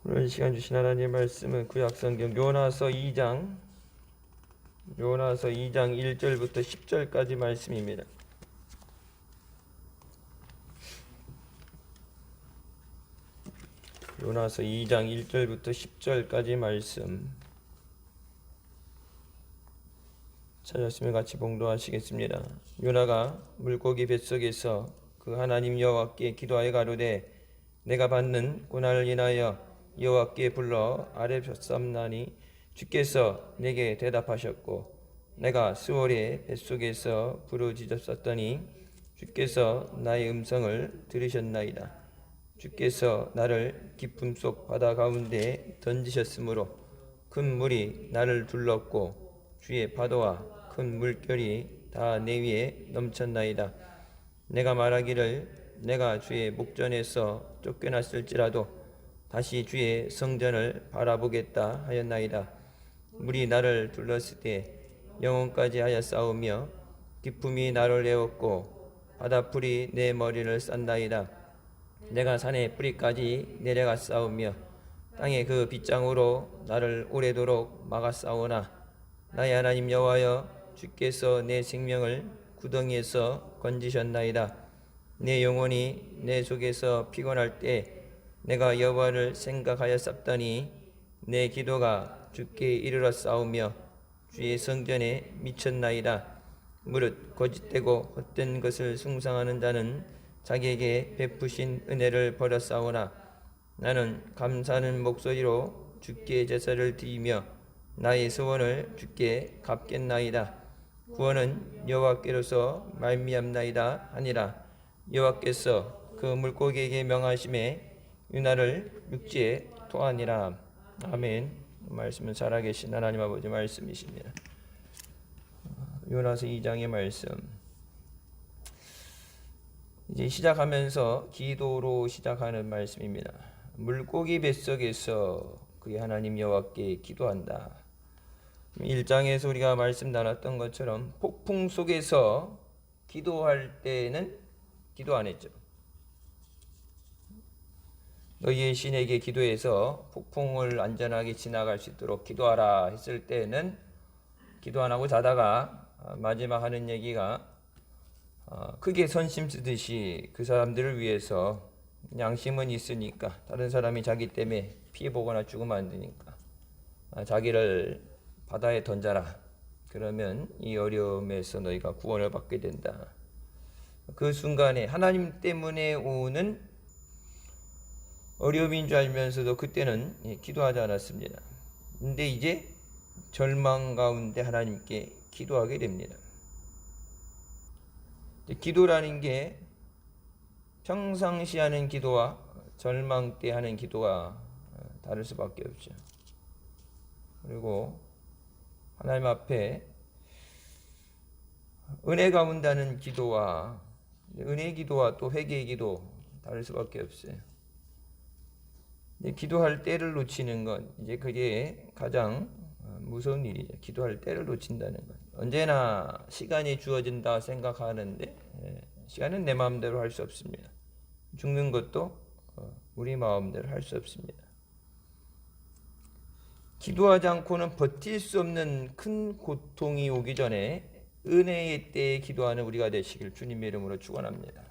오늘 시간 주신 하나님의 말씀은 구약성경 요나서 2장 1절부터 10절까지 말씀입니다. 요나서 2장 1절부터 10절까지 말씀 찾았으면 같이 봉독하시겠습니다. 요나가 물고기 뱃속에서 그 하나님 여호와께 기도하여 가로되 내가 받는 고난을 인하여 여호와께 불러 아뢰었사옵나니 주께서 내게 대답하셨고 내가 스월의 뱃속에서 부르짖었더니 주께서 나의 음성을 들으셨나이다. 주께서 나를 깊음 속 바다 가운데 던지셨으므로 큰 물이 나를 둘렀고 주의 파도와 큰 물결이 다 내 위에 넘쳤나이다. 내가 말하기를 내가 주의 목전에서 쫓겨났을지라도 다시 주의 성전을 바라보겠다 하였나이다. 물이 나를 둘렀을 때 영혼까지 하였사오며 기품이 나를 애웠고 바다풀이 내 머리를 쌌나이다. 내가 산의 뿌리까지 내려갔사오며 땅의 그 빗장으로 나를 오래도록 막았사오나 나의 하나님 여호와여 주께서 내 생명을 구덩이에서 건지셨나이다. 내 영혼이 내 속에서 피곤할 때 내가 여호와를 생각하였사더니 내 기도가 주께 이르렀사오며 주의 성전에 미쳤나이다. 무릇 거짓되고 헛된 것을 숭상하는 자는 자기에게 베푸신 은혜를 버렸사오나 나는 감사하는 목소리로 주께 제사를 드리며 나의 소원을 주께 갚겠나이다. 구원은 여호와께로서 말미암나이다 하니라. 여호와께서 그 물고기에게 명하심에 유나를 육지에 토하니라. 아멘. 말씀은 살아계신 하나님 아버지 말씀이십니다. 요나서 2장의 말씀 이제 시작하면서 기도로 시작하는 말씀입니다. 물고기 뱃속에서 그의 하나님 여호와께 기도한다. 1장에서 우리가 말씀 나눴던 것처럼 폭풍 속에서 기도할 때는 기도 안 했죠. 너희의 신에게 기도해서 폭풍을 안전하게 지나갈 수 있도록 기도하라 했을 때는 기도 안 하고 자다가 마지막 하는 얘기가 크게 선심 쓰듯이 그 사람들을 위해서 양심은 있으니까 다른 사람이 자기 때문에 피해 보거나 죽으면 안 되니까 자기를 바다에 던져라. 그러면 이 어려움에서 너희가 구원을 받게 된다. 그 순간에 하나님 때문에 오는 어려움인 줄 알면서도 그때는 기도하지 않았습니다. 근데 이제 절망 가운데 하나님께 기도하게 됩니다. 기도라는 게 평상시 하는 기도와 절망 때 하는 기도가 다를 수밖에 없죠. 그리고 하나님 앞에 은혜 가운데 하는 기도와 은혜 기도와 또 회개의 기도 다를 수밖에 없어요. 기도할 때를 놓치는 건 이제 그게 가장 무서운 일이죠. 기도할 때를 놓친다는 건. 언제나 시간이 주어진다 생각하는데 시간은 내 마음대로 할 수 없습니다. 죽는 것도 우리 마음대로 할 수 없습니다. 기도하지 않고는 버틸 수 없는 큰 고통이 오기 전에 은혜의 때에 기도하는 우리가 되시길 주님의 이름으로 축원합니다.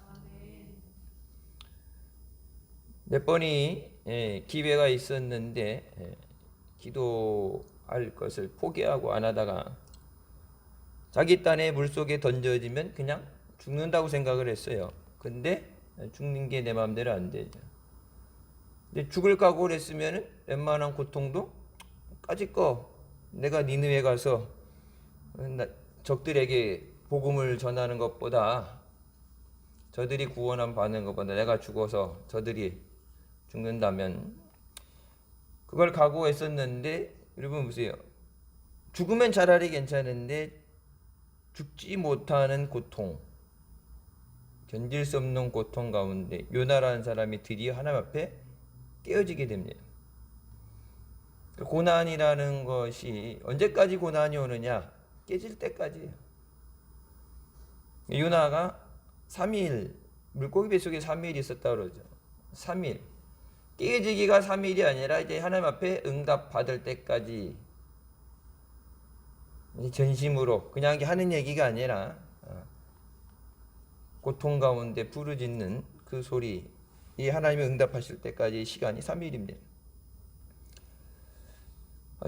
몇 번이 기회가 있었는데 기도할 것을 포기하고 안 하다가 자기 딴에 물속에 던져지면 그냥 죽는다고 생각을 했어요. 근데 죽는 게 내 마음대로 안 되죠. 근데 죽을 각오를 했으면 웬만한 고통도 까짓거 내가 니느웨 가서 적들에게 복음을 전하는 것보다 저들이 구원함 받는 것보다 내가 죽어서 저들이 죽는다면 그걸 각오했었는데 여러분 보세요. 죽으면 차라리 괜찮은데 죽지 못하는 고통, 견딜 수 없는 고통 가운데 요나라는 사람이 드디어 하나님 앞에 깨어지게 됩니다. 고난이라는 것이 언제까지 고난이 오느냐? 깨질 때까지예요. 요나가 3일 물고기 뱃속에 3일 있었다 그러죠. 3일. 깨지기가 3일이 아니라 이제 하나님 앞에 응답 받을 때까지 전심으로 그냥 하는 얘기가 아니라 고통 가운데 부르짖는 그 소리, 이 하나님이 응답하실 때까지 시간이 3일입니다.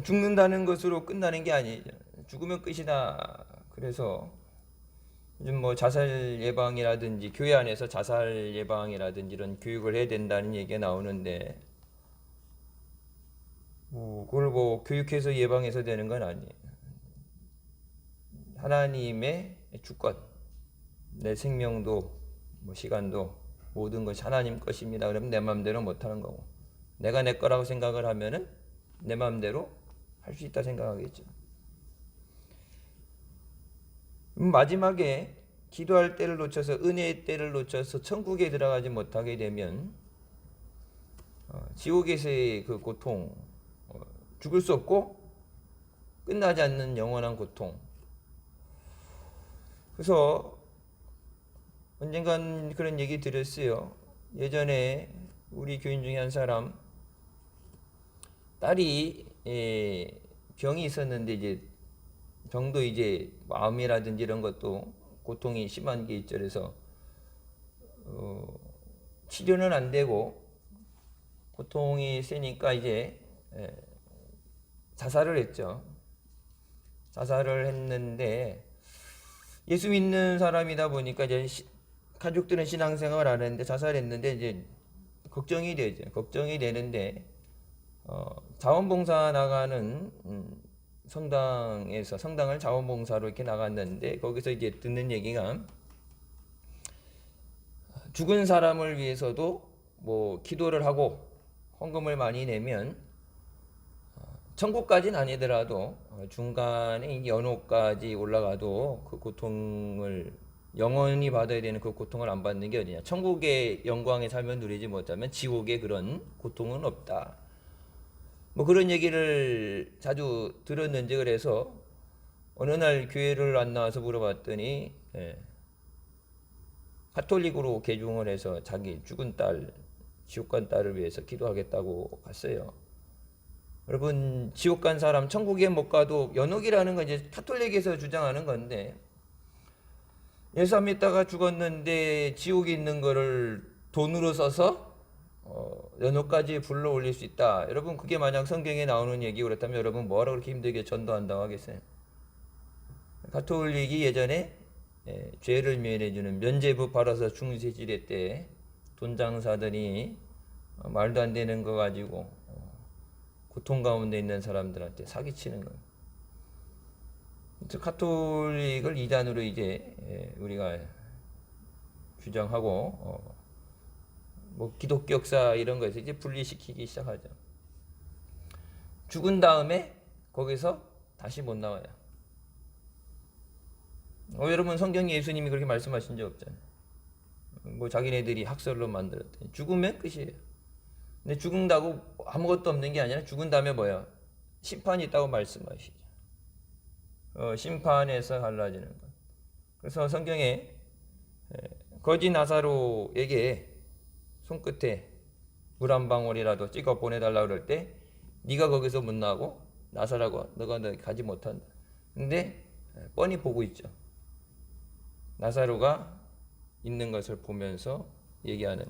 죽는다는 것으로 끝나는 게 아니죠. 죽으면 끝이다. 그래서 요즘 뭐 자살 예방이라든지 교회 안에서 자살 예방이라든지 이런 교육을 해야 된다는 얘기가 나오는데 그걸 뭐 교육해서 예방해서 되는 건 아니에요. 하나님의 주권, 내 생명도 뭐 시간도 모든 것이 하나님 것입니다. 그러면 내 마음대로 못하는 거고, 내가 내 거라고 생각을 하면은 내 마음대로 할 수 있다 생각하겠죠. 마지막에 기도할 때를 놓쳐서, 은혜의 때를 놓쳐서 천국에 들어가지 못하게 되면 지옥에서의 그 고통, 죽을 수 없고 끝나지 않는 영원한 고통. 그래서 언젠간 그런 얘기 들었어요. 예전에 우리 교인 중에 한 사람 딸이 병이 있었는데 이제 병도 이제 마음이라든지 이런 것도 고통이 심한 게 있죠. 그래서 치료는 안 되고 고통이 세니까 이제 자살을 했죠. 자살을 했는데 예수 믿는 사람이다 보니까 이제 가족들은 신앙생활을 안 했는데 자살했는데 이제 걱정이 되죠. 걱정이 되는데 자원봉사 나가는 성당을 자원봉사로 이렇게 나갔는데 거기서 이제 듣는 얘기가 죽은 사람을 위해서도 뭐 기도를 하고 헌금을 많이 내면 천국까지는 아니더라도 중간에 연옥까지 올라가도 그 고통을 영원히 받아야 되는 그 고통을 안 받는 게 어디냐. 천국의 영광의 삶을 누리지 못하면 지옥의 그런 고통은 없다. 뭐 그런 얘기를 자주 들었는지, 그래서 어느 날 교회를 안 나와서 물어봤더니 가톨릭으로 개종을 해서 자기 죽은 딸, 지옥 간 딸을 위해서 기도하겠다고 갔어요. 여러분, 지옥 간 사람 천국에 못 가도 연옥이라는 건 이제 가톨릭에서 주장하는 건데, 예수 안 믿다가 죽었는데 지옥에 있는 거를 돈으로 써서 연옥까지 불러 올릴 수 있다. 여러분, 그게 만약 성경에 나오는 얘기 그렇다면 여러분 뭐하러 그렇게 힘들게 전도한다고 하겠어요? 가톨릭이 예전에 죄를 면해주는 면죄부 팔아서 중세시대 때 돈장사들이 말도 안 되는 거 가지고 고통 가운데 있는 사람들한테 사기치는 거예요. 가톨릭을 이단으로 이제 우리가 규정하고 뭐 기독교 역사 이런 거에서 이제 분리시키기 시작하죠. 죽은 다음에 거기서 다시 못 나와요. 여러분, 성경에 예수님이 그렇게 말씀하신 적 없잖아요. 뭐 자기네들이 학설로 만들었더니 죽으면 끝이에요. 근데 죽는다고 아무것도 없는 게 아니라 죽은 다음에 뭐야? 심판이 있다고 말씀하시죠. 심판에서 갈라지는 것. 그래서 성경에 거지 나사로에게 손끝에 물 한 방울이라도 찍어 보내달라 그럴 때 네가 거기서 못 나고 나사로가 너가 가지 못한다. 근데 뻔히 보고 있죠. 나사로가 있는 것을 보면서 얘기하는.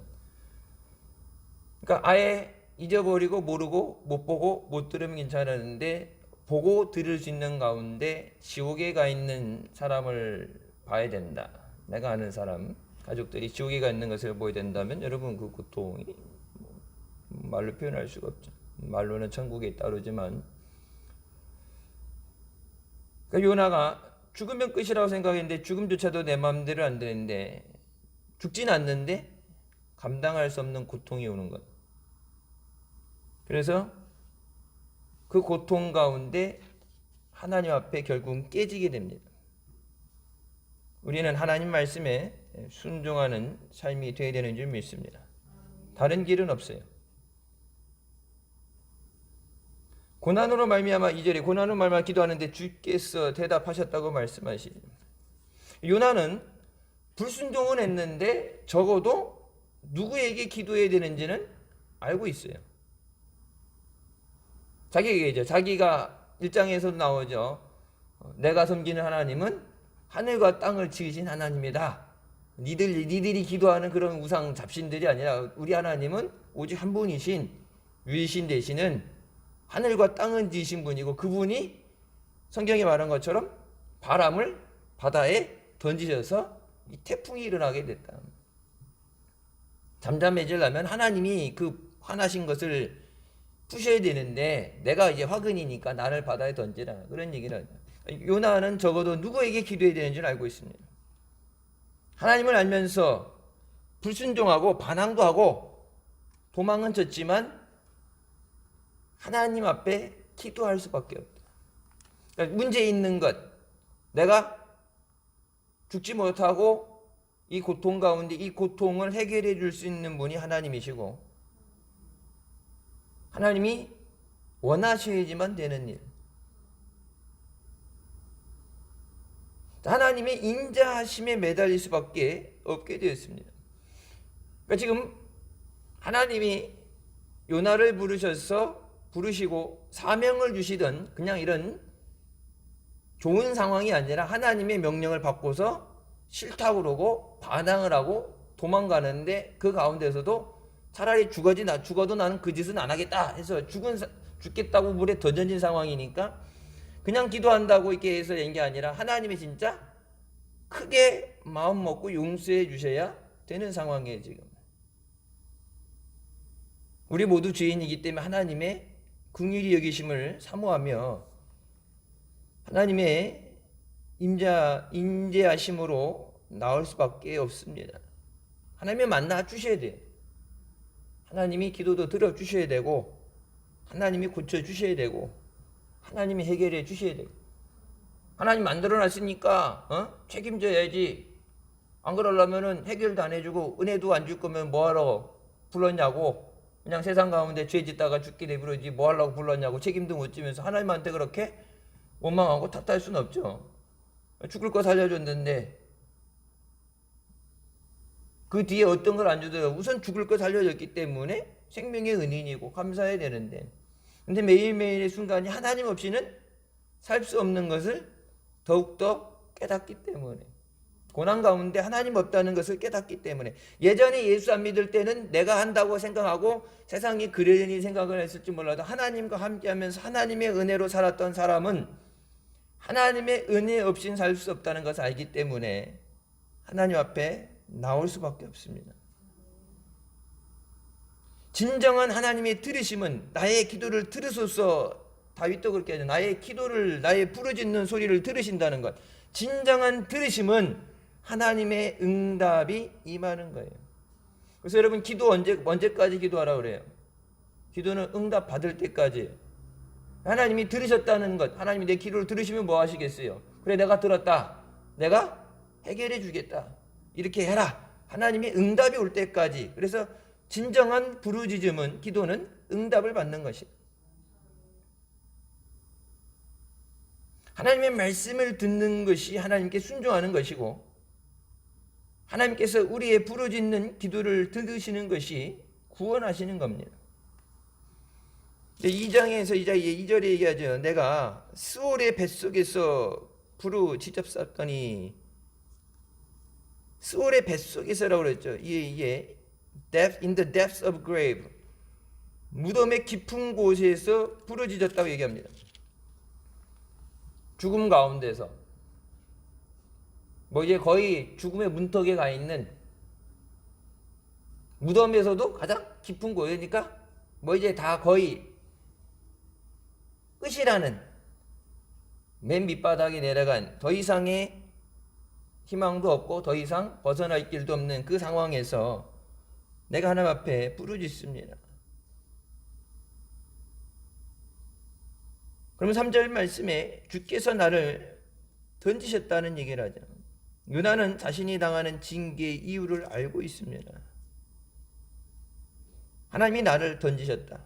그러니까 아예 잊어버리고 모르고 못 보고 못 들으면 괜찮았는데 보고 들을 수 있는 가운데 지옥에 가 있는 사람을 봐야 된다. 내가 아는 사람, 가족들이 지옥에 가 있는 것을 보여야 된다면 여러분, 그 고통이 말로 표현할 수가 없죠. 말로는 천국에 따르지만, 그러니까 요나가 죽으면 끝이라고 생각했는데 죽음조차도 내 마음대로 안 되는데 죽진 않는데 감당할 수 없는 고통이 오는 것. 그래서 그 고통 가운데 하나님 앞에 결국은 깨지게 됩니다. 우리는 하나님 말씀에 순종하는 삶이 되어야 되는 줄 믿습니다. 다른 길은 없어요. 고난으로 말미암아, 2절에 고난으로 말미암아 기도하는데 주께서 대답하셨다고 말씀하시죠. 요나는 불순종은 했는데 적어도 누구에게 기도해야 되는지는 알고 있어요. 자기가 얘기하죠. 자기가 1장에서도 나오죠. 내가 섬기는 하나님은 하늘과 땅을 지으신 하나님이다. 니들이 기도하는 그런 우상 잡신들이 아니라 우리 하나님은 오직 한 분이신 유일신 되시는 하늘과 땅을 지으신 분이고, 그분이 성경에 말한 것처럼 바람을 바다에 던지셔서 이 태풍이 일어나게 됐다. 잠잠해지려면 하나님이 그 화나신 것을 푸셔야 되는데 내가 이제 화근이니까 나를 바다에 던지라, 그런 얘기를 하죠. 요나는 적어도 누구에게 기도해야 되는 줄 알고 있습니다. 하나님을 알면서 불순종하고 반항도 하고 도망은 쳤지만 하나님 앞에 기도할 수밖에 없다. 그러니까 문제 있는 것, 내가 죽지 못하고 이 고통 가운데 이 고통을 해결해 줄 수 있는 분이 하나님이시고, 하나님이 원하셔야지만 되는 일, 하나님의 인자하심에 매달릴 수밖에 없게 되었습니다. 그러니까 지금 하나님이 요나를 부르시고 사명을 주시던 그냥 이런 좋은 상황이 아니라 하나님의 명령을 받고서 싫다고 그러고 반항을 하고 도망가는데, 그 가운데서도 차라리 죽어도 나는 그 짓은 안 하겠다 해서 죽겠다고 물에 던져진 상황이니까 그냥 기도한다고 이렇게 해서 된 게 아니라 하나님이 진짜 크게 마음 먹고 용서해 주셔야 되는 상황이에요. 지금 우리 모두 죄인이기 때문에 하나님의 긍휼히 여기심을 사모하며 하나님의 인자하심으로 나올 수밖에 없습니다. 하나님이 만나 주셔야 돼요. 하나님이 기도도 들어주셔야 되고, 하나님이 고쳐주셔야 되고, 하나님이 해결해 주셔야 되고, 하나님 만들어놨으니까 책임져야지. 안 그러려면 해결도 안 해주고 은혜도 안 줄 거면 뭐하러 불렀냐고, 그냥 세상 가운데 죄 짓다가 죽게 내버려지 뭐 하려고 불렀냐고 책임도 못 지면서 하나님한테 그렇게 원망하고 탓할 수는 없죠. 죽을 거 살려줬는데 그 뒤에 어떤 걸 안 주더라도 우선 죽을 거 살려줬기 때문에 생명의 은인이고 감사해야 되는데, 근데 매일매일의 순간이 하나님 없이는 살 수 없는 것을 더욱더 깨닫기 때문에, 고난 가운데 하나님 없다는 것을 깨닫기 때문에, 예전에 예수 안 믿을 때는 내가 한다고 생각하고 세상이 그러려니 생각을 했을지 몰라도 하나님과 함께하면서 하나님의 은혜로 살았던 사람은 하나님의 은혜 없이는 살 수 없다는 것을 알기 때문에 하나님 앞에 나올 수밖에 없습니다. 진정한 하나님의 들으심은 나의 기도를 들으소서, 다윗도 그렇게 하죠. 나의 기도를, 나의 부르짖는 소리를 들으신다는 것. 진정한 들으심은 하나님의 응답이 임하는 거예요. 그래서 여러분, 기도 언제까지 기도하라고 그래요? 기도는 응답 받을 때까지. 하나님이 들으셨다는 것, 하나님이 내 기도를 들으시면 뭐 하시겠어요? 그래, 내가 들었다, 내가 해결해 주겠다, 이렇게 해라. 하나님의 응답이 올 때까지. 그래서 진정한 부르짖음은, 기도는 응답을 받는 것이다. 하나님의 말씀을 듣는 것이 하나님께 순종하는 것이고, 하나님께서 우리의 부르짖는 기도를 들으시는 것이 구원하시는 겁니다. 2장에서 2절에 얘기하죠. 내가 스올의 뱃속에서 부르짖었더니, 스올의 뱃속에서라고 그랬죠. 이게 in the depths of grave, 무덤의 깊은 곳에서 부르짖었다고 얘기합니다. 죽음 가운데서, 뭐 이제 거의 죽음의 문턱에 가 있는 무덤에서도 가장 깊은 곳이니까 뭐 이제 다 거의 끝이라는, 맨 밑바닥에 내려간, 더 이상의 희망도 없고 더 이상 벗어날 길도 없는 그 상황에서 내가 하나님 앞에 부르짖습니다. 그러면 3절 말씀에 주께서 나를 던지셨다는 얘기를 하죠. 요나는 자신이 당하는 징계의 이유를 알고 있습니다. 하나님이 나를 던지셨다.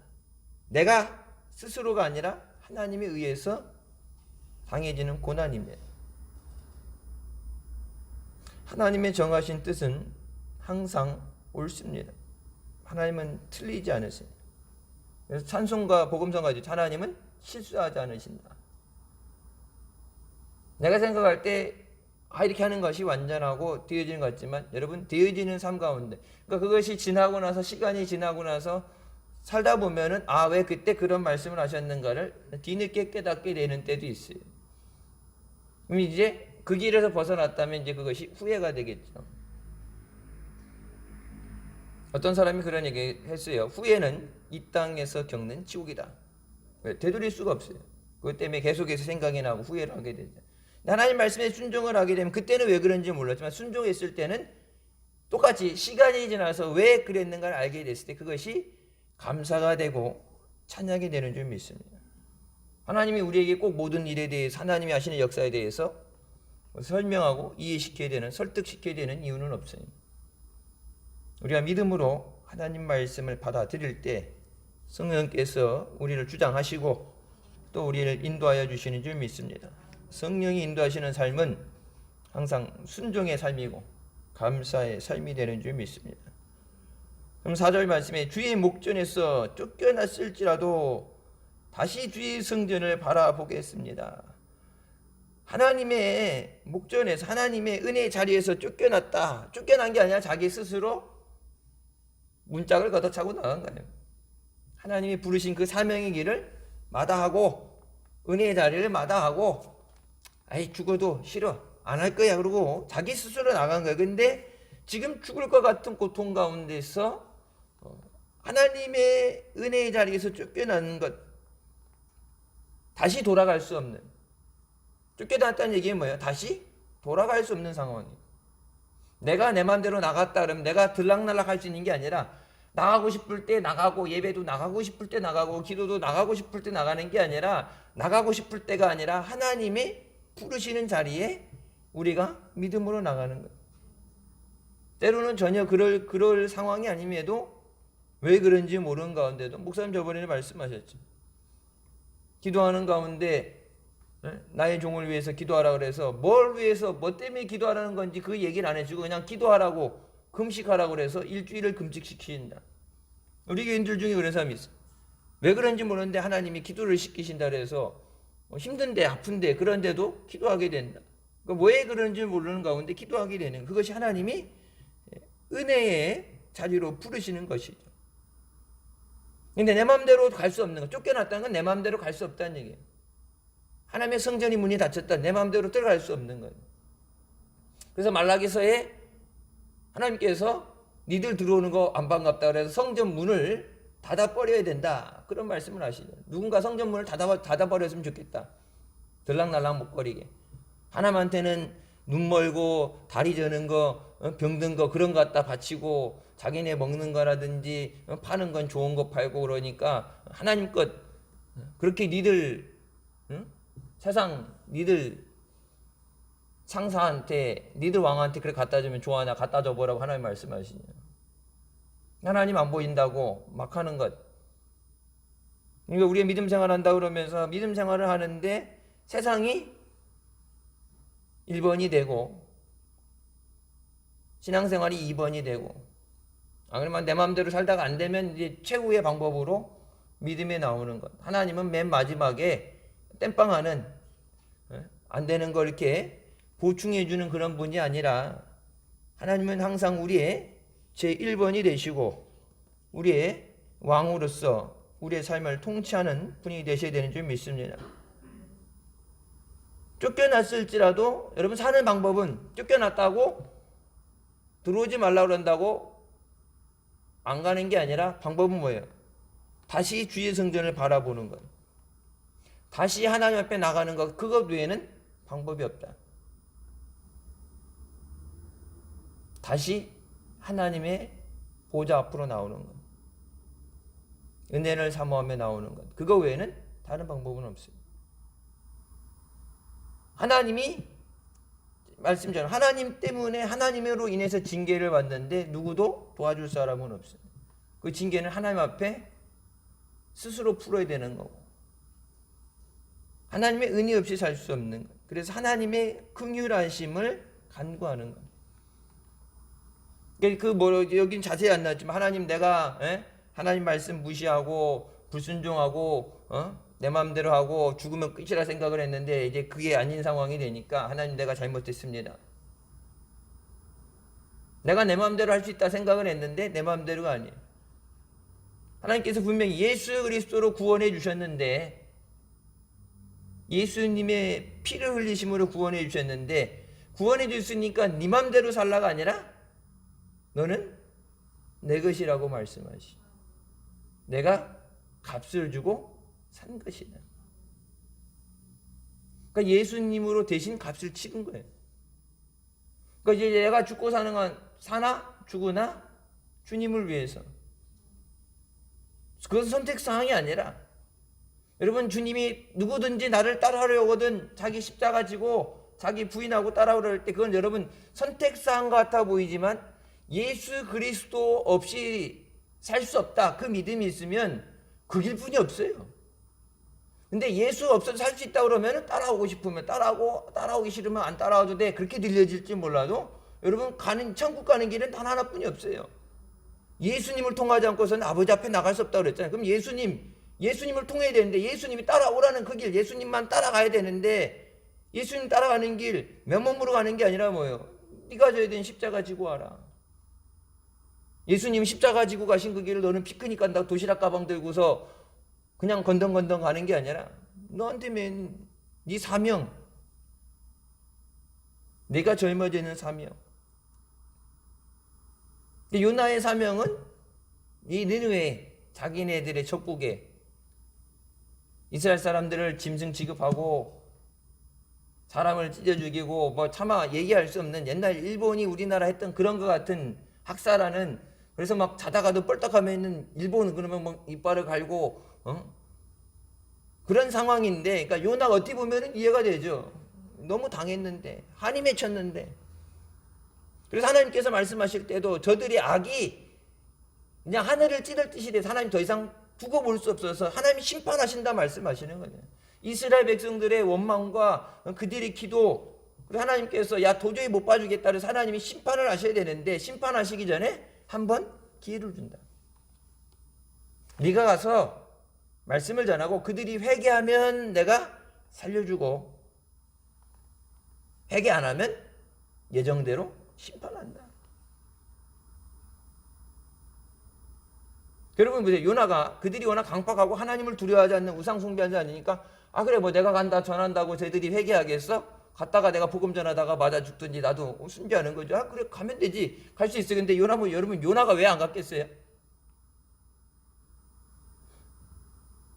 내가 스스로가 아니라 하나님에 의해서 당해지는 고난입니다. 하나님의 정하신 뜻은 항상 옳습니다. 하나님은 틀리지 않으세요. 그래서 찬송가 복음성가 하나님은 실수하지 않으신다. 내가 생각할 때 이렇게 하는 것이 완전하고 되어지는 것 같지만 여러분 되어지는 삶 가운데 그러니까 그것이 지나고 나서 시간이 지나고 나서 살다 보면은 왜 그때 그런 말씀을 하셨는가를 뒤늦게 깨닫게 되는 때도 있어요. 그럼 이제 그 길에서 벗어났다면 이제 그것이 후회가 되겠죠. 어떤 사람이 그런 얘기 했어요. 후회는 이 땅에서 겪는 지옥이다. 되돌릴 수가 없어요. 그것 때문에 계속해서 생각이 나고 후회를 하게 되죠. 하나님 말씀에 순종을 하게 되면 그때는 왜 그런지 몰랐지만 순종했을 때는 똑같이 시간이 지나서 왜 그랬는가를 알게 됐을 때 그것이 감사가 되고 찬양이 되는 줄 믿습니다. 하나님이 우리에게 꼭 모든 일에 대해서 하나님이 하시는 역사에 대해서 설명하고 이해시켜야 되는 설득시켜야 되는 이유는 없어요. 우리가 믿음으로 하나님 말씀을 받아들일 때 성령께서 우리를 주장하시고 또 우리를 인도하여 주시는 줄 믿습니다. 성령이 인도하시는 삶은 항상 순종의 삶이고 감사의 삶이 되는 줄 믿습니다. 그럼 4절 말씀에 주의 목전에서 쫓겨났을지라도 다시 주의 성전을 바라보겠습니다. 하나님의 목전에서 하나님의 은혜의 자리에서 쫓겨났다. 쫓겨난 게 아니라 자기 스스로 문짝을 걷어차고 나간 거예요. 하나님이 부르신 그 사명의 길을 마다하고 은혜의 자리를 마다하고 죽어도 싫어 안 할 거야 그러고 자기 스스로 나간 거예요. 근데 지금 죽을 것 같은 고통 가운데서 하나님의 은혜의 자리에서 쫓겨나는 것 다시 돌아갈 수 없는 쫓겨났다는 얘기는 뭐예요? 다시 돌아갈 수 없는 상황이에요. 내가 내 마음대로 나갔다 그러면 내가 들락날락 할 수 있는 게 아니라 나가고 싶을 때 나가고 예배도 나가고 싶을 때 나가고 기도도 나가고 싶을 때 나가는 게 아니라 나가고 싶을 때가 아니라 하나님이 부르시는 자리에 우리가 믿음으로 나가는 거예요. 때로는 전혀 그럴 상황이 아님에도 왜 그런지 모르는 가운데도 목사님 저번에 말씀하셨죠. 기도하는 가운데 나의 종을 위해서 기도하라 그래서 뭘 위해서 뭐 때문에 기도하라는 건지 그 얘기를 안 해주고 그냥 기도하라고 금식하라고 그래서 일주일을 금식시킨다. 우리 교인들 중에 그런 사람이 있어. 왜 그런지 모르는데 하나님이 기도를 시키신다 그래서 힘든데 아픈데 그런데도 기도하게 된다. 그러니까 왜 그런지 모르는 가운데 기도하게 되는 그것이 하나님이 은혜의 자리로 부르시는 것이죠. 근데 내 마음대로 갈 수 없는 거 쫓겨났다는 건 내 마음대로 갈 수 없다는 얘기예요. 하나님의 성전이 문이 닫혔다. 내 마음대로 들어갈 수 없는 거예요. 그래서 말라기서에 하나님께서 니들 들어오는 거 안 반갑다 그래서 성전 문을 닫아버려야 된다. 그런 말씀을 하시죠. 누군가 성전 문을 닫아버렸으면 좋겠다. 들락날락 못 거리게. 하나님한테는 눈 멀고 다리 저는 거 병든 거 그런 거 갖다 바치고 자기네 먹는 거라든지 파는 건 좋은 거 팔고 그러니까 하나님 것 그렇게 니들 세상 니들 상사한테 니들 왕한테 그렇게 갖다 주면 좋아하냐 갖다 줘보라고 하나님 말씀하시냐. 하나님 안 보인다고 막 하는 것. 그러니까 우리가 믿음 생활한다 그러면서 믿음 생활을 하는데 세상이 1번이 되고 신앙생활이 2번이 되고 그러면 내 마음대로 살다가 안 되면 이제 최후의 방법으로 믿음에 나오는 것. 하나님은 맨 마지막에 땜빵하는 안 되는 걸 이렇게 보충해 주는 그런 분이 아니라 하나님은 항상 우리의 제1번이 되시고 우리의 왕으로서 우리의 삶을 통치하는 분이 되셔야 되는 줄 믿습니다. 쫓겨났을지라도 여러분 사는 방법은 쫓겨났다고 들어오지 말라 그런다고 안 가는 게 아니라 방법은 뭐예요? 다시 주의 성전을 바라보는 것. 다시 하나님 앞에 나가는 것. 그것 외에는 방법이 없다. 다시 하나님의 보좌 앞으로 나오는 것. 은혜를 사모하며 나오는 것. 그거 외에는 다른 방법은 없어요. 하나님이 말씀처럼 하나님 때문에 하나님으로 인해서 징계를 받는데 누구도 도와줄 사람은 없어요. 그 징계는 하나님 앞에 스스로 풀어야 되는 거고 하나님의 은혜 없이 살 수 없는 것. 그래서 하나님의 긍휼하심을 간구하는 것. 여긴 자세히 안 나왔지만 하나님 내가 하나님 말씀 무시하고 불순종하고 내 마음대로 하고 죽으면 끝이라 생각을 했는데 이제 그게 아닌 상황이 되니까 하나님 내가 잘못했습니다. 내가 내 마음대로 할 수 있다 생각을 했는데 내 마음대로가 아니에요. 하나님께서 분명히 예수 그리스도로 구원해 주셨는데 예수님의 피를 흘리심으로 구원해 주셨는데 구원해 주셨으니까 네 마음대로 살라가 아니라 너는 내 것이라고 말씀하시. 내가 값을 주고 산 것이다. 그러니까 예수님으로 대신 값을 치른 거예요. 그러니까 이제 내가 죽고 사는 건 사나 죽으나 주님을 위해서. 그것은 선택사항이 아니라 여러분 주님이 누구든지 나를 따라하려거든 자기 십자가 지고 자기 부인하고 따라오려 할 때 그건 여러분 선택사항 같아 보이지만 예수 그리스도 없이 살 수 없다. 그 믿음이 있으면 그 길뿐이 없어요. 근데 예수 없어도 살 수 있다 그러면 따라오고 싶으면 따라오고 따라오기 싫으면 안 따라와도 돼. 그렇게 들려질지 몰라도 여러분 천국 가는 길은 단 하나뿐이 없어요. 예수님을 통하지 않고서는 아버지 앞에 나갈 수 없다 그랬잖아요. 그럼 예수님을 통해야 되는데 예수님이 따라오라는 그 길 예수님만 따라가야 되는데 예수님 따라가는 길 맨몸으로 가는 게 아니라 뭐예요? 네가 져야 되는 십자가 지고 와라. 예수님 십자가 지고 가신 그 길을 너는 피크닉 간다고 도시락 가방 들고서 그냥 건덩건덩 가는 게 아니라 너한테 맨 네 사명, 내가 짊어지는 사명. 근데 요나의 사명은 이 느느웨 자기네들의 첩국에 이스라엘 사람들을 짐승 취급하고 사람을 찢어 죽이고 뭐 차마 얘기할 수 없는 옛날 일본이 우리나라 했던 그런 것 같은 학살하는 그래서 막 자다가도 뻘떡하면 일본은 그러면 막 이빨을 갈고 그런 상황인데 그러니까 요나가 어떻게 보면 이해가 되죠. 너무 당했는데 한이 맺혔는데 그래서 하나님께서 말씀하실 때도 저들의 악이 그냥 하늘을 찌를 듯이 돼서 하나님 더 이상 두고 볼 수 없어서 하나님이 심판하신다 말씀하시는 거예요. 이스라엘 백성들의 원망과 그들의 기도 그리고 하나님께서 야 도저히 못 봐주겠다 그래서 하나님이 심판을 하셔야 되는데 심판하시기 전에 한번 기회를 준다. 네가 가서 말씀을 전하고 그들이 회개하면 내가 살려주고 회개 안 하면 예정대로 심판한다. 여러분 보세요. 요나가 그들이 워낙 강팍하고 하나님을 두려워하지 않는 우상 숭배하지 않으니까 아 그래 뭐 내가 간다 전한다고 쟤들이 회개하겠어? 갔다가 내가 복음 전하다가 맞아 죽든지 나도 순교하는 거죠. 아 그래 가면 되지. 갈 수 있어. 근데 요나 뭐 여러분 요나가 왜 안 갔겠어요?